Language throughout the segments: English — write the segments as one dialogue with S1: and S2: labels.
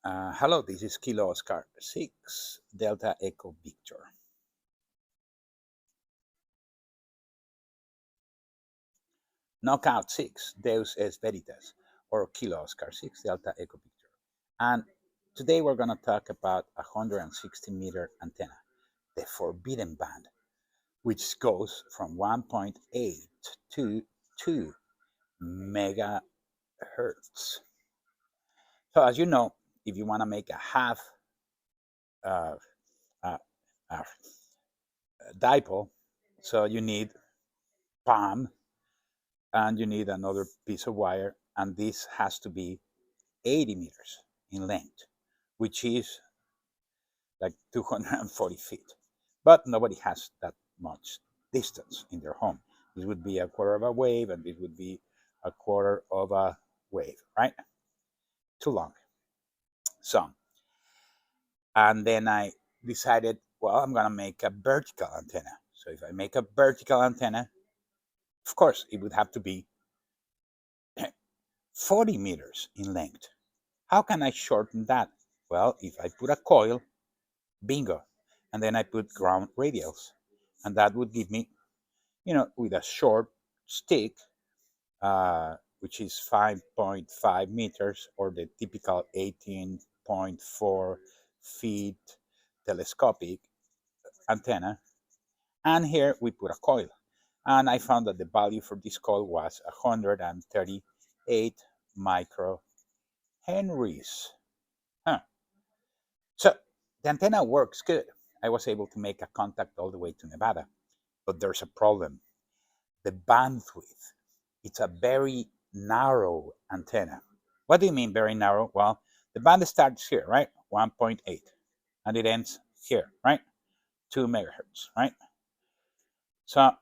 S1: Hello, this is Kilo Oscar 6 Delta Echo Victor. Knockout 6 Deus es Veritas, or Kilo Oscar 6 Delta Echo Victor. And today we're going to talk about a 160-meter antenna, the forbidden band, which goes from 1.8 to 2 megahertz. So, as you know, if you want to make a half uh, uh, uh, dipole, so you need palm and you need another piece of wire, and this has to be 80 meters in length, which is like 240 feet. But nobody has that much distance in their home. This would be a quarter of a wave, and this would be a quarter of a wave, right? Too long. So, and then I decided, well, I'm going to make a vertical antenna. So if I make a vertical antenna, of course, it would have to be 40 meters in length. How can I shorten that? Well, if I put a coil, bingo. And then I put ground radials. And that would give me, with a short stick, which is 5.5 meters, or the typical 18.4 feet telescopic antenna. And here we put a coil. And I found that the value for this coil was 138 microhenries. Huh. So the antenna works good. I was able to make a contact all the way to Nevada, but there's a problem. The bandwidth. It's a very narrow antenna. What do you mean very narrow? Well, the band starts here, right? 1.8, and it ends here, right? 2 megahertz, right? So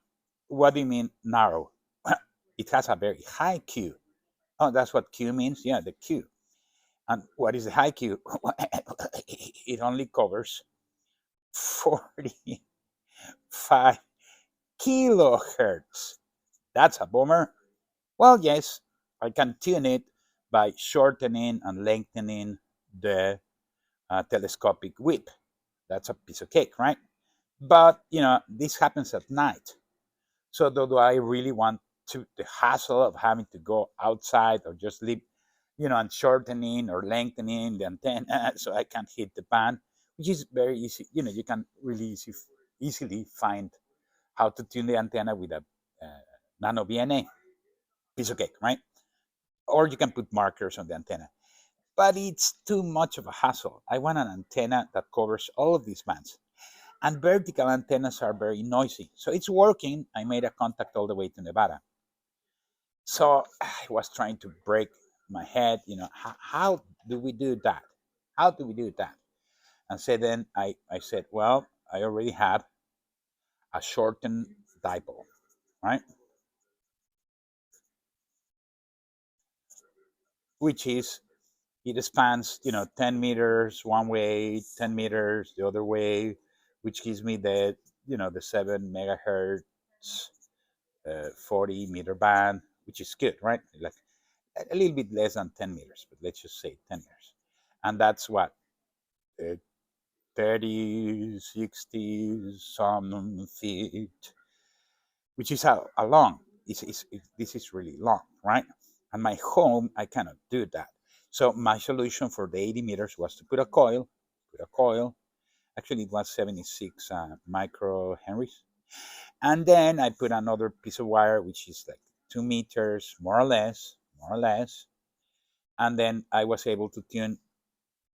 S1: what do you mean narrow? It has a very high Q. Oh, that's what Q means? Yeah, the Q. And what is the high Q? It only covers 45 kilohertz. That's a bummer. Well, yes, I can tune it by shortening and lengthening the telescopic width. That's a piece of cake, right? But, this happens at night. So do I really want the hassle of having to go outside or just leave, and shortening or lengthening the antenna so I can hit the band, which is very easy. You can really easily find how to tune the antenna with a nano VNA, piece of cake, right? Or you can put markers on the antenna. But it's too much of a hassle. I want an antenna that covers all of these bands. And vertical antennas are very noisy. So it's working. I made a contact all the way to Nevada. So I was trying to break my head, how do we do that? How do we do that? And so then I said, well, I already have a shortened dipole, right? Which is, it spans, 10 meters one way, 10 meters the other way, which gives me the 7 megahertz, 40-meter band, which is good, right? Like a little bit less than 10 meters, but let's just say 10 meters. And that's what, uh, 30, 60 some feet, which is a long. This is really long, right? And my home, I cannot do that. So my solution for the 80 meters was to put a coil. Put a coil. Actually, it was 76 microhenries. And then I put another piece of wire, which is like 2 meters, more or less, more or less. And then I was able to tune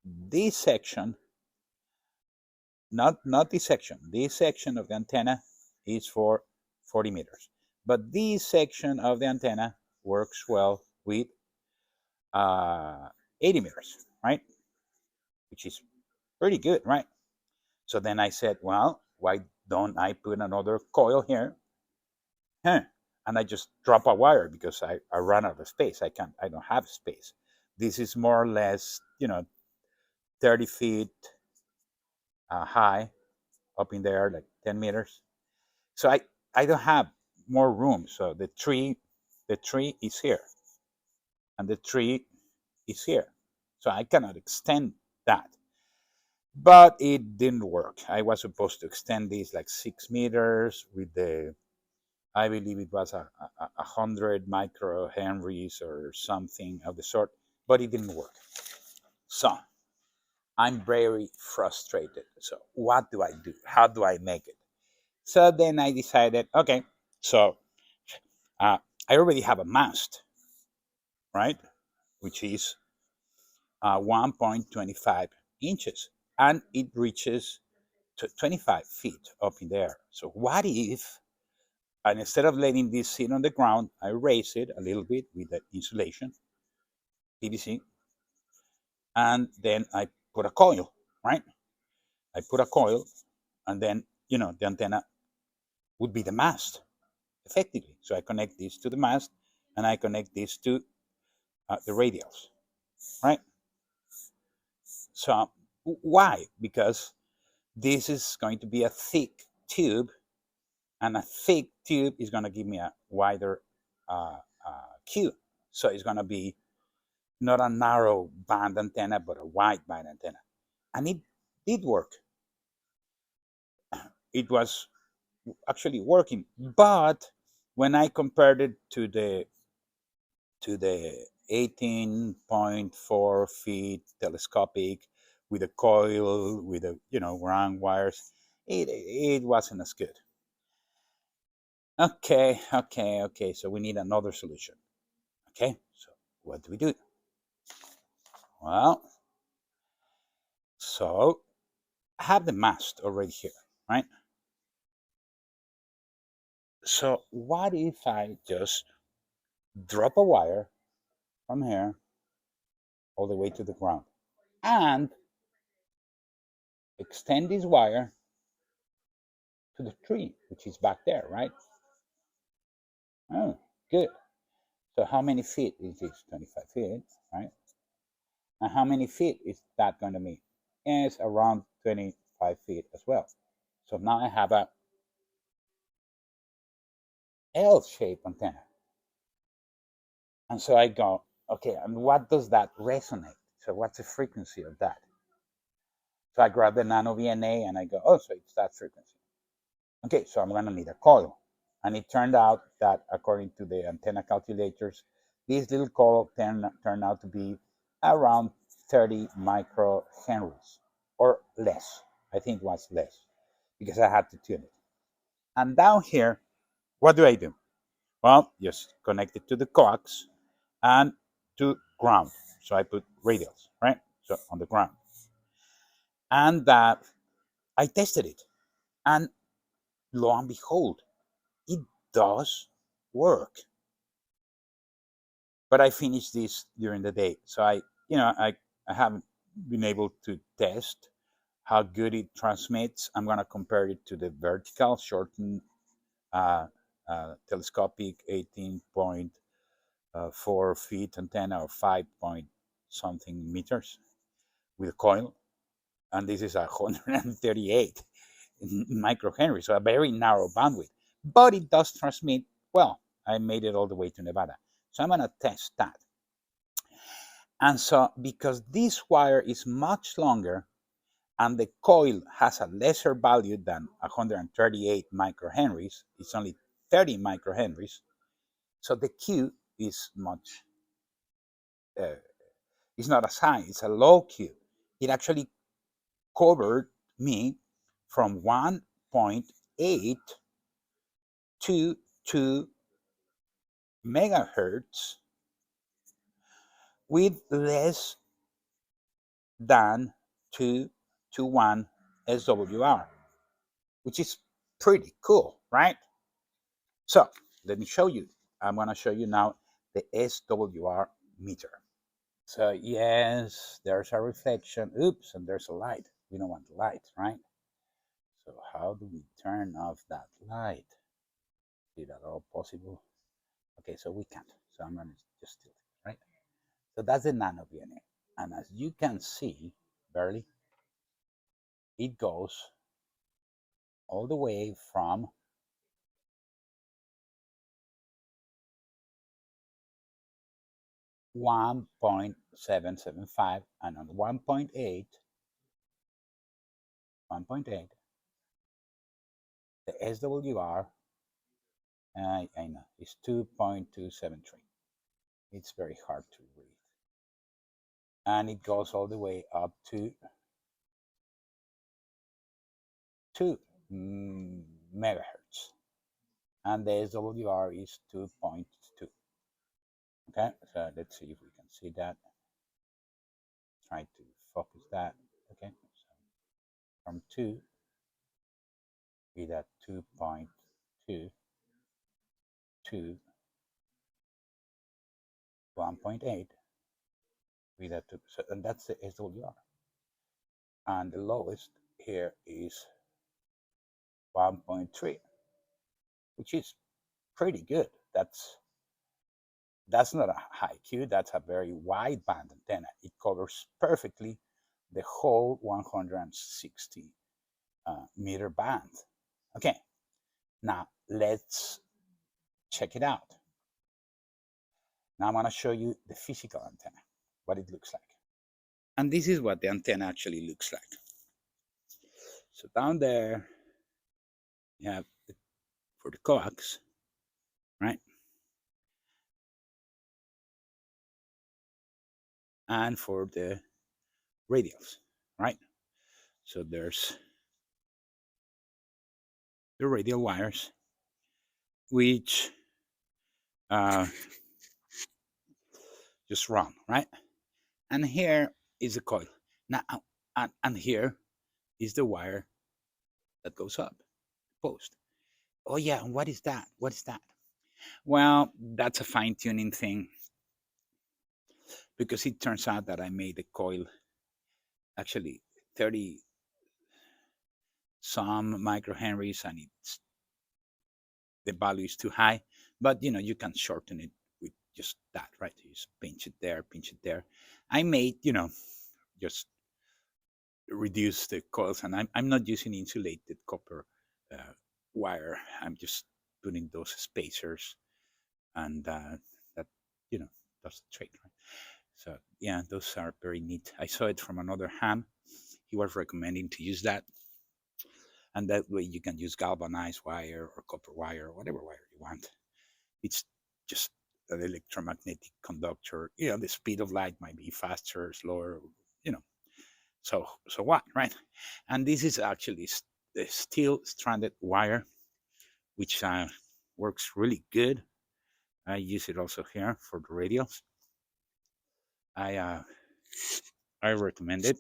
S1: this section, not this section. This section of the antenna is for 40 meters. But this section of the antenna works well with uh, 80 meters, right? Which is pretty good, right? So then I said, well, why don't I put another coil here? Huh. And I just drop a wire because I run out of space. I don't have space. This is more or less, 30 feet high up in there, like 10 meters. So I don't have more room. So the tree is here, and the tree is here. So I cannot extend that. But it didn't work. I was supposed to extend this like 6 meters with the, I believe it was a 100 microhenries or something of the sort, but it didn't work. So I'm very frustrated. So what do I do? How do I make it? So then I decided, okay, so uh, I already have a mast, right? Which is 1.25 inches, and it reaches to 25 feet up in the air. So what if, and instead of letting this sit on the ground, I raise it a little bit with the insulation, PVC, and then I put a coil, right? I put a coil, and then, the antenna would be the mast, effectively. So I connect this to the mast, and I connect this to the radials, right? So why? Because this is going to be a thick tube, and a thick tube is going to give me a wider Q. So it's going to be not a narrow band antenna, but a wide band antenna. And it did work. It was actually working. But when I compared it to the 18.4 feet telescopic with a coil, with a round wires, it wasn't as good. Okay. So we need another solution. Okay, so what do we do? Well, so I have the mast already here, right? So what if I just drop a wire from here all the way to the ground and extend this wire to the tree, which is back there, right? Oh, good. So how many feet is this? 25 feet, right? And how many feet is that going to mean? It's around 25 feet as well. So now I have a L-shaped antenna. And so I go, okay, and what does that resonate? So what's the frequency of that? So I grab the nano VNA and I go, oh, so it's that frequency. Okay, so I'm going to need a coil. And it turned out that according to the antenna calculators, this little coil turned out to be around 30 microhenries or less. I think it was less because I had to tune it. And down here, what do I do? Well, just connect it to the coax and to ground. So I put radials, right? So on the ground. And that I tested it. And lo and behold, it does work. But I finished this during the day. So I haven't been able to test how good it transmits. I'm going to compare it to the vertical shortened telescopic 18.4 feet antenna or 5 point something meters with a coil. And this is 138 microhenry, so a very narrow bandwidth. But it does transmit well. I made it all the way to Nevada. So I'm going to test that. And so because this wire is much longer and the coil has a lesser value than 138 microhenries, it's only 30 microhenries. So the Q is much, uh, it's not as high, it's a low Q. It actually covered me from 1.8 to 2 megahertz with less than 2 to 1 SWR, which is pretty cool, right? So let me show you. I'm going to show you now the SWR meter. So yes, there's a reflection. Oops, and there's a light. We don't want the light, right? So how do we turn off that light? Is that all possible? Okay, so we can't. So I'm going to just tilt it, right? So that's the nano VNA. And as you can see, barely, it goes all the way from 1.8 775, and on 1.8, the SWR, I know, is 2.273. It's very hard to read. And it goes all the way up to 2 megahertz. And the SWR is 2.2. Okay, so let's see if we can see that. Try to focus that. Okay, so from 2 with that 2.2 to 1.8 with that 2. So, and that's the SWR. And the lowest here is 1.3, which is pretty good. That's not a high Q, that's a very wide band antenna. It covers perfectly the whole 160 meter band. Okay, now let's check it out. Now I'm going to show you the physical antenna, what it looks like. And this is what the antenna actually looks like. So down there, you have for the coax, right? And for the radials, right? So there's the radial wires, which just run, right? And here is the coil. Now, and here is the wire that goes up, post. Oh yeah, and what is that? What is that? Well, that's a fine tuning thing, because it turns out that I made the coil actually 30 some microhenries, and it's the value is too high. But you can shorten it with just that, right? You just pinch it there. I made, just reduce the coils, and I'm not using insulated copper wire. I'm just putting those spacers, and that does the trick, right? So yeah, those are very neat. I saw it from another ham. He was recommending to use that, and that way you can use galvanized wire or copper wire or whatever wire you want. It's just an electromagnetic conductor. The speed of light might be faster, slower, you know. So what, right? And this is actually the steel stranded wire, which works really good. I use it also here for the radials. I recommend it.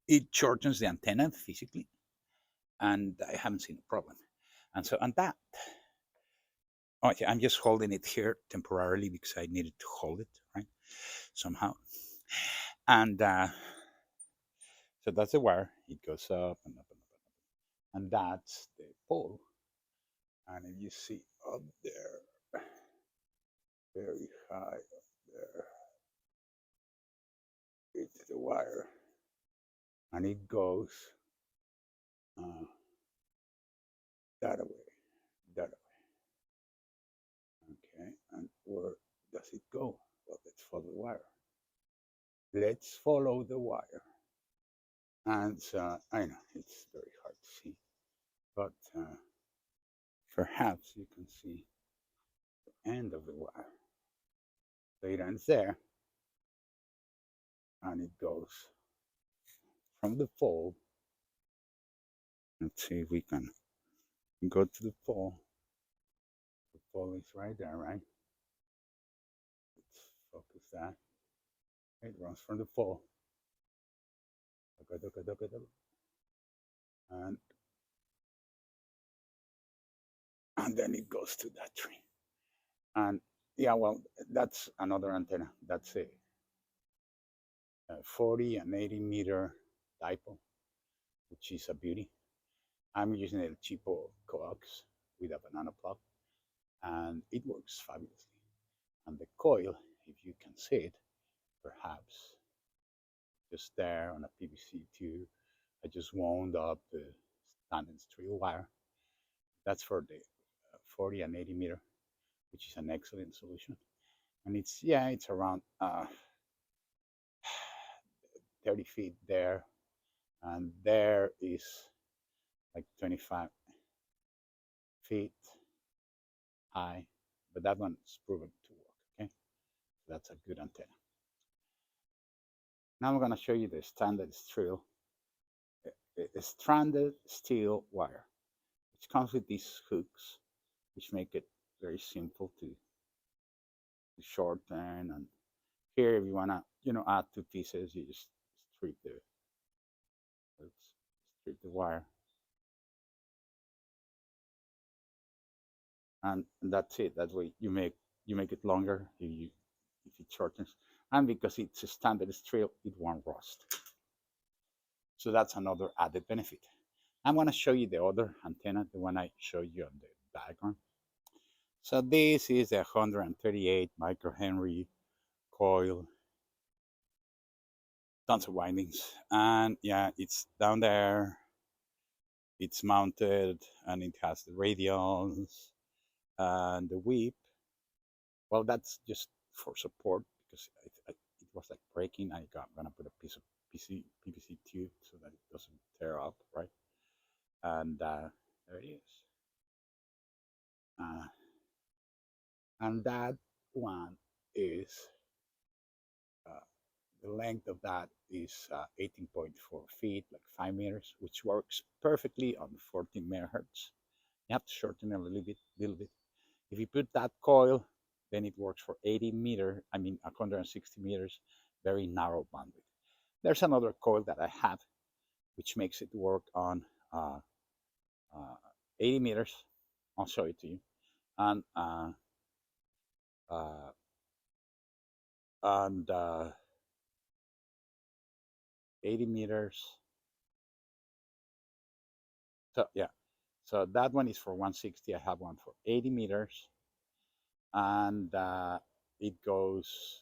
S1: It shortens the antenna physically, and I haven't seen a problem. And so on that, okay, I'm just holding it here temporarily because I needed to hold it, right, somehow. And so that's the wire. It goes up and up and up and up. And that's the pole. And if you see up there, very high up there, it's the wire. And it goes uh, that way, that way. Okay, and where does it go? Well, let's follow the wire. Let's follow the wire. And I know it's very hard to see, but perhaps you can see the end of the wire. So it ends there, and it goes from the pole. Let's see if we can go to the pole. The pole is right there, right? Let's focus that. It runs from the pole. And then it goes to that tree. And yeah, well, that's another antenna. That's a 40 and 80 meter dipole, which is a beauty. I'm using a cheapo coax with a banana plug, and it works fabulously. And the coil, if you can see it, perhaps just there on a PVC tube, I just wound up the tandem steel wire. That's for the 40 and 80 meter, which is an excellent solution. and it's around 30 feet there, and there is like 25 feet high, but that one is proven to work. Okay, that's a good antenna. Now I'm going to show you the stranded steel wire, which comes with these hooks, which make it very simple to shorten. And here, if you want to, add two pieces, you just strip the wire, and that's it. That way, you make it longer if it shortens, and because it's a standard steel, it won't rust. So that's another added benefit. I'm going to show you the other antenna, the one I showed you on the diagram. So this is a 138 microhenry coil, tons of windings, and yeah, it's down there. It's mounted, and it has the radials and the whip. Well, that's just for support because it was like breaking. I'm gonna put a piece of PVC tube so that it doesn't tear up, right? And there it is. Uh, and that one is uh, the length of that is 18.4 feet, like 5 meters, which works perfectly on 14 megahertz. You have to shorten it a little bit. If you put that coil, then it works for 160 meters, very narrow bandwidth. There's another coil that I have, which makes it work on uh, uh, 80 meters. I'll show it to you. And uh, and 80 meters. So yeah, so that one is for 160. I have one for 80 meters, and it goes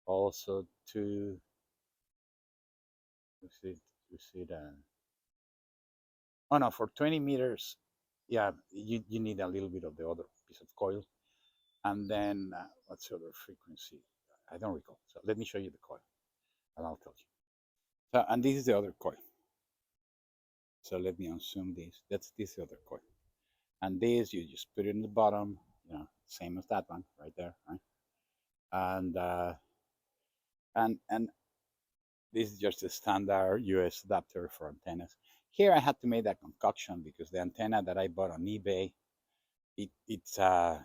S1: also to you see the oh no, for 20 meters, yeah, you need a little bit of the other piece of coil. And then what's the other frequency? I don't recall. So let me show you the coil, and I'll tell you. So, and this is the other coil. So let me unzoom this. This is the other coil. And this, you just put it in the bottom, same as that one right there, right? And and this is just a standard US adapter for antennas. Here I had to make that concoction because the antenna that I bought on eBay, it's I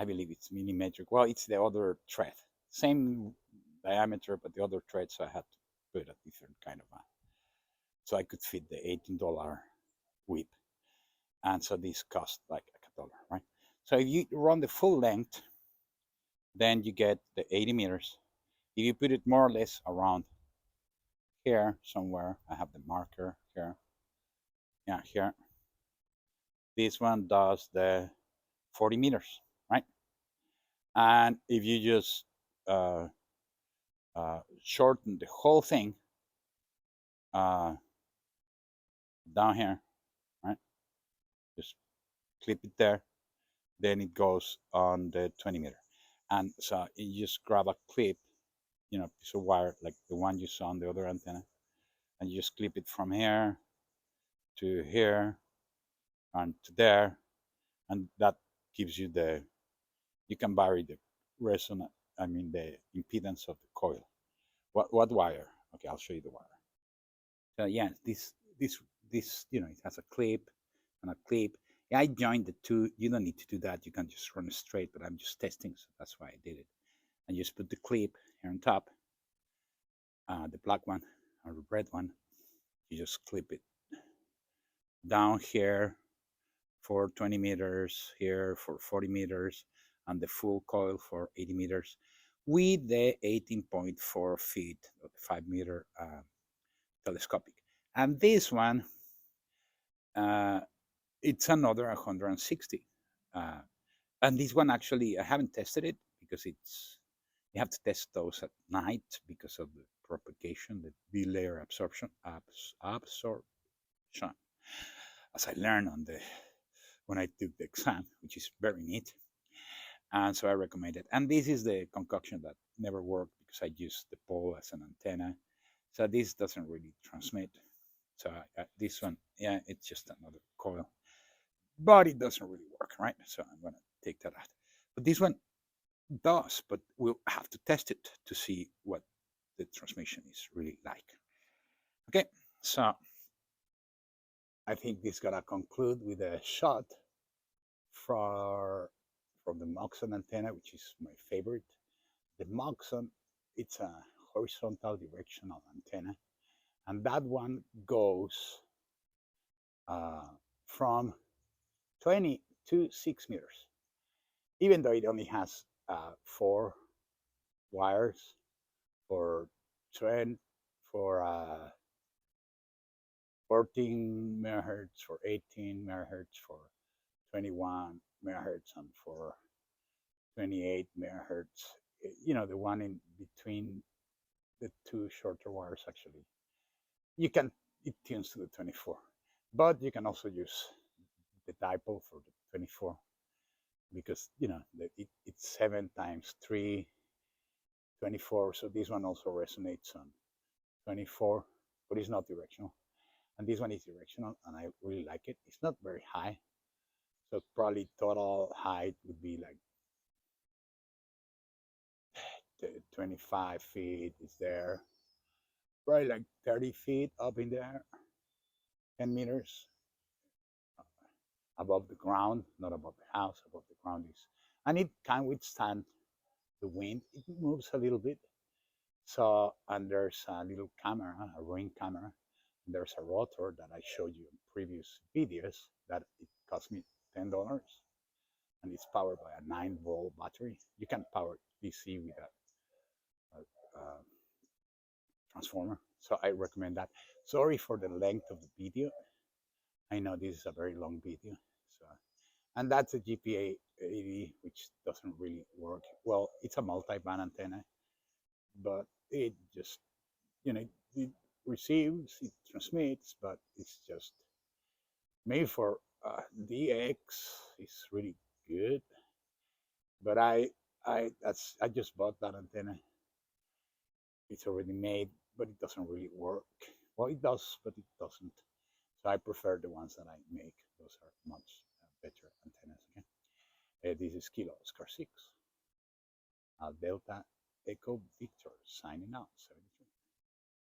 S1: believe it's millimetric. Well, it's the other thread, same diameter, but the other thread. So I had to put a different kind of one, so I could fit the $18 whip. And so this cost like $1, right? So if you run the full length, then you get the 80 meters. If you put it more or less around here somewhere, I have the marker here. Yeah, here. This one does the 40 meters, right? And if you just shorten the whole thing uh, down here, right? Just clip it there. Then it goes on the 20 meter. And so you just grab a clip, piece of wire like the one you saw on the other antenna, and you just clip it from here to here and to there, and that gives you you can vary the resonance, the impedance of the coil. What wire? Okay, I'll show you the wire. So yeah, it has a clip and a clip. Yeah, I joined the two. You don't need to do that. You can just run it straight, but I'm just testing, so that's why I did it. And just put the clip here on top, the black one or the red one. You just clip it down here for 20 meters, here for 40 meters, and the full coil for 80 meters with the 18.4 feet, 5 meter telescopic. And this one, it's another 160. And this one actually, I haven't tested it because you have to test those at night because of the propagation, the bilayer absorption, as I learned when I took the exam, which is very neat. And so I recommend it. And this is the concoction that never worked because I used the pole as an antenna. So this doesn't really transmit. So this one, yeah, it's just another coil, but it doesn't really work, right? So I'm gonna take that out. But this one does, but we'll have to test it to see what the transmission is really like. Okay, so I think this gonna conclude with a shot for from the Moxon antenna, which is my favorite. The Moxon, it's a horizontal directional antenna, and that one goes uh, from 20 to 6 meters, even though it only has 4 wires for 20, for 14 megahertz, for 18 megahertz, for 21 megahertz, and for 28 megahertz. You know, the one in between the two shorter wires, actually. You can, it tunes to the 24, but you can also use the dipole for the 24 because, you know, it's 7 times 3, 24. So this one also resonates on 24, but it's not directional. And this one is directional, and I really like it. It's not very high, so probably total height would be like 25 feet is there, probably like 30 feet up in there, 10 meters above the ground, not above the house, above the ground is, and it can withstand the wind. It moves a little bit. So, and there's a little camera, a ring camera. And there's a rotor that I showed you in previous videos that it cost me $10, and it's powered by a 9-volt battery. You can power DC with a transformer. So I recommend that. Sorry for the length of the video. I know this is a very long video. So, and that's a GPA 80, which doesn't really work. Well, it's a multi-band antenna, but it just, you know, it receives, it transmits, but it's just made for DX. It's really good, but I just bought that antenna. It's already made, but it doesn't really work. Well, it does, but it doesn't. So I prefer the ones that I make. Those are much better antennas. Okay, this is Kilo Oscar 6, Delta Echo Victor signing out. 73.